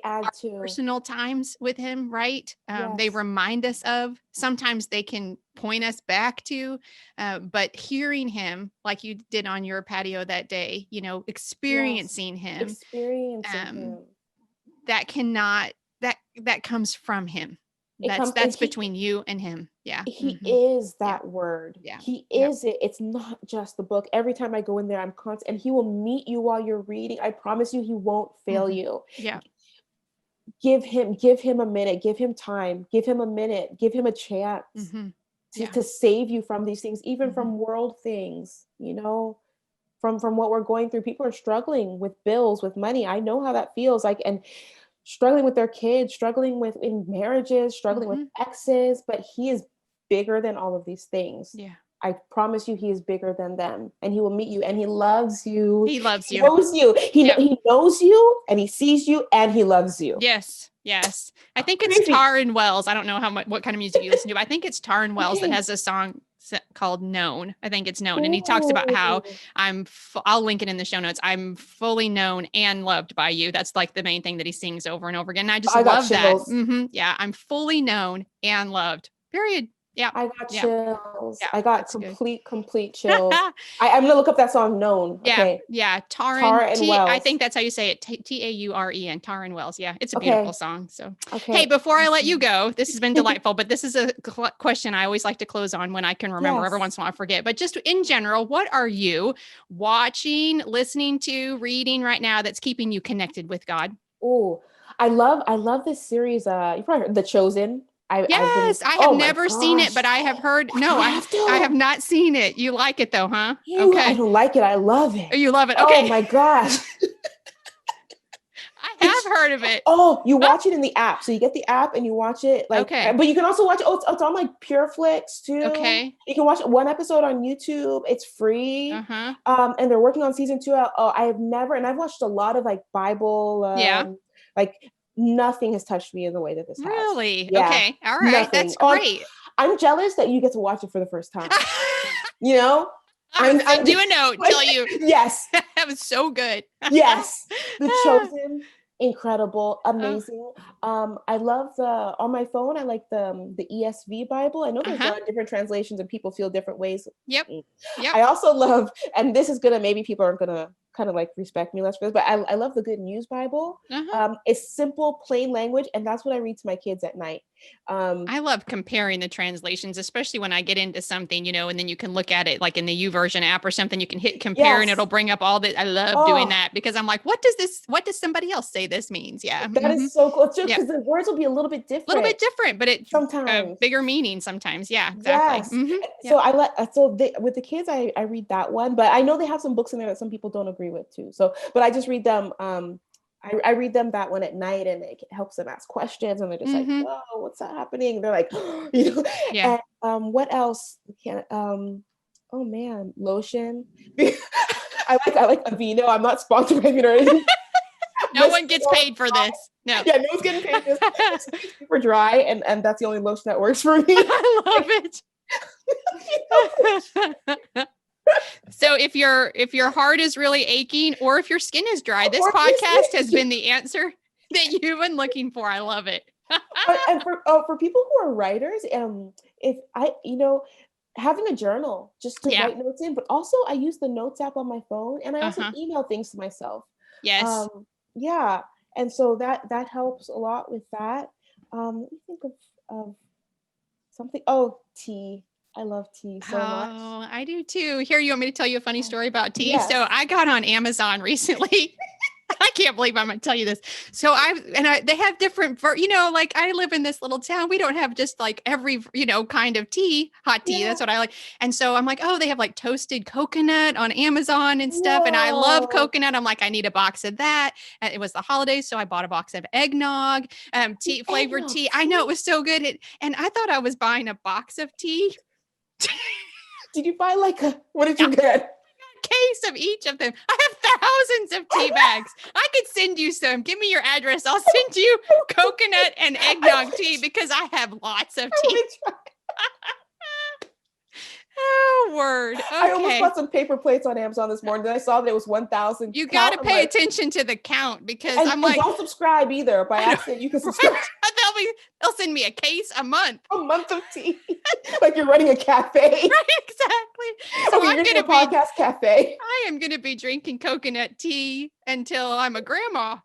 our personal times with him, right? They remind us of, sometimes they can point us back to, but hearing him like you did on your patio that day, experiencing him, that comes from him. That's between you and him. Yeah. He is that word. Yeah. He is it. It's not just the book. Every time I go in there, I'm constant, and he will meet you while you're reading. I promise you, he won't fail you. Yeah. Give him a minute, give him time, give him a minute, give him a chance to save you from these things, even from world things, from what we're going through. People are struggling with bills, with money. I know how that feels like, and struggling with their kids, struggling with in marriages, struggling with exes, but he is bigger than all of these things. Yeah. I promise you, he is bigger than them, and he will meet you, and he loves you. He loves you. He knows you. He knows you, and he sees you, and he loves you. Yes. Yes. I think it's Tauren Wells. I don't know what kind of music you listen to, but I think it's Tauren Wells that has a song called Known. I think it's Known. And he talks about how I'll link it in the show notes. I'm fully known and loved by you. That's like the main thing that he sings over and over again. And I just love that. Yeah. I'm fully known and loved. Period. Yeah. I got chills. Yeah, I got complete chills. I'm going to look up that song Known. Yeah. Okay. Yeah. Tauren Wells. I think that's how you say it. Tauren. Tauren Wells. Yeah. It's a beautiful song. So, hey, before I let you go, this has been delightful, but this is a question I always like to close on when I can remember. Every once in a while I forget, but just in general, what are you watching, listening to, reading right now that's keeping you connected with God? Oh, I love this series. You probably heard The Chosen. I have never seen it, but I have heard. No, I have not seen it. You like it though, huh? Okay. I don't like it. I love it. You love it. Okay. Oh my gosh. I have heard of it. Oh, you watch it in the app. So you get the app and you watch it but you can also watch it. Oh, it's on like Pureflix too. Okay. You can watch one episode on YouTube. It's free. And they're working on season 2. I've watched a lot of like Bible, like nothing has touched me in the way that this has. Really? Yeah. Okay. All right. Nothing. That's great. I'm jealous that you get to watch it for the first time. You know? I'll do a note, tell you. Yes. That was so good. Yes. The Chosen, incredible, amazing. I love on my phone, I like the ESV Bible. I know there's a lot of different translations and people feel different ways. Yep. I also love, and this is maybe people aren't gonna kind of like respect me less for this, but I love the Good News Bible. It's simple, plain language, and that's what I read to my kids at night. I love comparing the translations, especially when I get into something, and then you can look at it like in the YouVersion app or something, you can hit compare and it'll bring up all that. I love doing that because I'm like, what does somebody else say this means? Yeah. That is so cool. Because the words will be a little bit different. But it's sometimes bigger meaning sometimes. Yeah, exactly. Yes. So with the kids, I read that one, but I know they have some books in there that some people don't agree with too. So, but I just read them. I read them that one at night, and it helps them ask questions, and they're just like, "Whoa, what's that happening?" They're like, Yeah. And what else? Oh man, lotion. I like Aveeno. I'm not sponsored by Aveeno or anything. No one gets paid for this. No. Yeah, no one's getting paid for this. It's super dry, and that's the only lotion that works for me. I love it. So if your heart is really aching or if your skin is dry, this podcast has been the answer that you've been looking for. I love it. And for people who are writers, if having a journal just to write notes in, but also I use the notes app on my phone, and I also email things to myself. Yes. And so that helps a lot with that. Let me think of something. Oh, tea. I love tea so much. Oh, I do too. Here, you want me to tell you a funny story about tea? Yes. So I got on Amazon recently. I can't believe I'm going to tell you this. So they have different, like I live in this little town. We don't have just like every, kind of tea, hot tea. Yeah. That's what I like. And so I'm like, oh, they have like toasted coconut on Amazon and stuff. Whoa. And I love coconut. I'm like, I need a box of that. And it was the holidays. So I bought a box of eggnog, flavored tea. I know it was so good. And I thought I was buying a box of tea. Did you buy what did you get? Case of each of them. I have thousands of tea bags. I could send you some. Give me your address. I'll send you coconut and eggnog tea because I have lots of tea. Oh, word. Okay. I almost bought some paper plates on Amazon this morning. Then I saw that it was 1,000. You got to pay attention to the count because I'm like, don't subscribe either. By accident, you can subscribe. They'll send me a case a month. A month of tea. Like you're running a cafe. Right, exactly. So I'm going to be podcast cafe. I am going to be drinking coconut tea until I'm a grandma.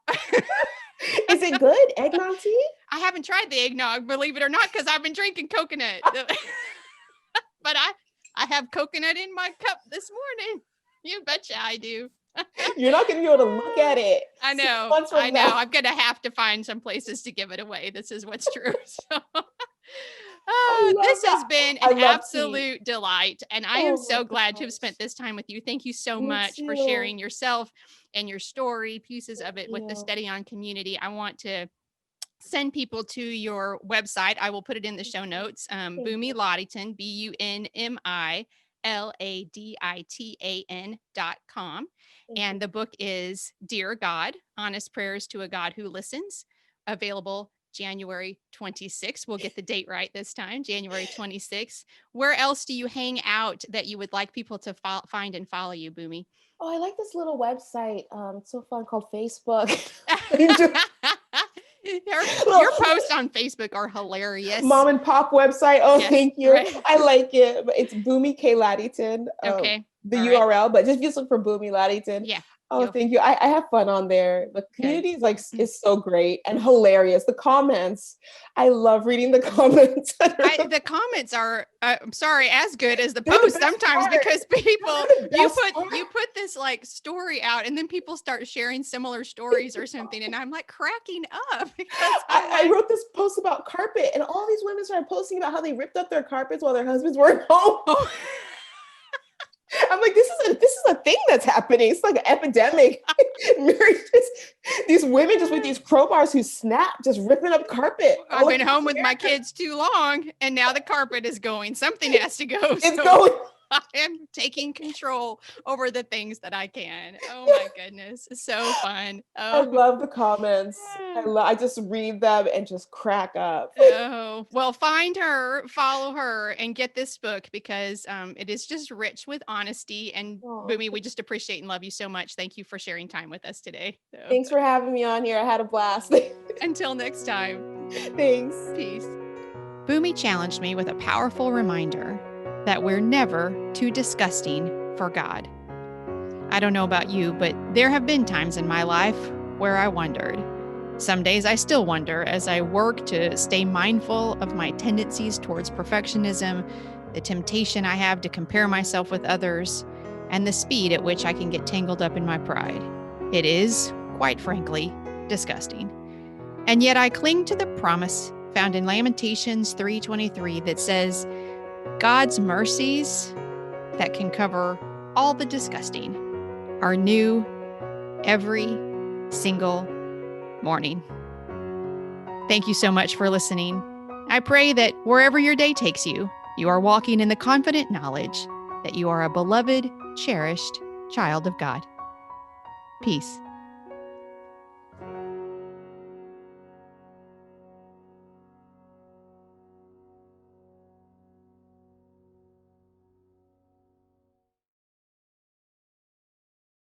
Is it good? Eggnog tea? I haven't tried the eggnog, believe it or not, because I've been drinking coconut. But I have coconut in my cup this morning. You betcha I do. You're not going to be able to look at it. I know. I'm going to have to find some places to give it away. This is what's true. So, Oh, this has that. been I an love tea. absolute delight. And I am Oh my so glad to have gosh. spent this time with you. Thank you so Me much for too. sharing yourself and your story, pieces Thank of it with the you. Steady On community. I want to send people to your website. I will put it in the show notes. Thank Bunmi you. Laditan, BUNMILADITAN.com. Thank you. And the book is Dear God, Honest Prayers to a God Who Listens, available January 26th. We'll get the date right this time, January 26th. Where else do you hang out that you would like people to find and follow you, Bunmi? Oh, I like this little website. It's so fun, called Facebook. Your posts on Facebook are hilarious. Mom and pop website. Oh, Yes, thank you. right. I like it. But it's Bunmi K Laditan. Okay. The All right. URL, but just look for Bunmi Laditan. Yeah. Oh, thank you. I have fun on there. The community is so great and hilarious. The comments, I love reading the comments. The comments are, I'm sorry, as good as the They're the posts best sometimes part. because people, They're the best part. you put this like story out and then people start sharing similar stories or something. And I'm like cracking up because I wrote this post about carpet and all these women started posting about how they ripped up their carpets while their husbands weren't home. Oh. I'm like, this is a thing that's happening. It's like an epidemic. These women just with these crowbars who snap, just ripping up carpet. I've been home with my kids too long and now the carpet is going. Something has to go. It's going. I am taking control over the things that I can. Oh my goodness. So fun. I love the comments. I just read them and just crack up. Oh, well, find her, follow her, and get this book because it is just rich with honesty. And Bunmi, we just appreciate and love you so much. Thank you for sharing time with us today. So. Thanks for having me on here. I had a blast. Until next time. Thanks. Peace. Bunmi challenged me with a powerful reminder that we're never too disgusting for God. I don't know about you, but there have been times in my life where I wondered. Some days I still wonder as I work to stay mindful of my tendencies towards perfectionism, the temptation I have to compare myself with others, and the speed at which I can get tangled up in my pride. It is, quite frankly, disgusting. And yet I cling to the promise found in Lamentations 3:23 that says, God's mercies that can cover all the disgusting are new every single morning. Thank you so much for listening. I pray that wherever your day takes you, you are walking in the confident knowledge that you are a beloved, cherished child of God. Peace.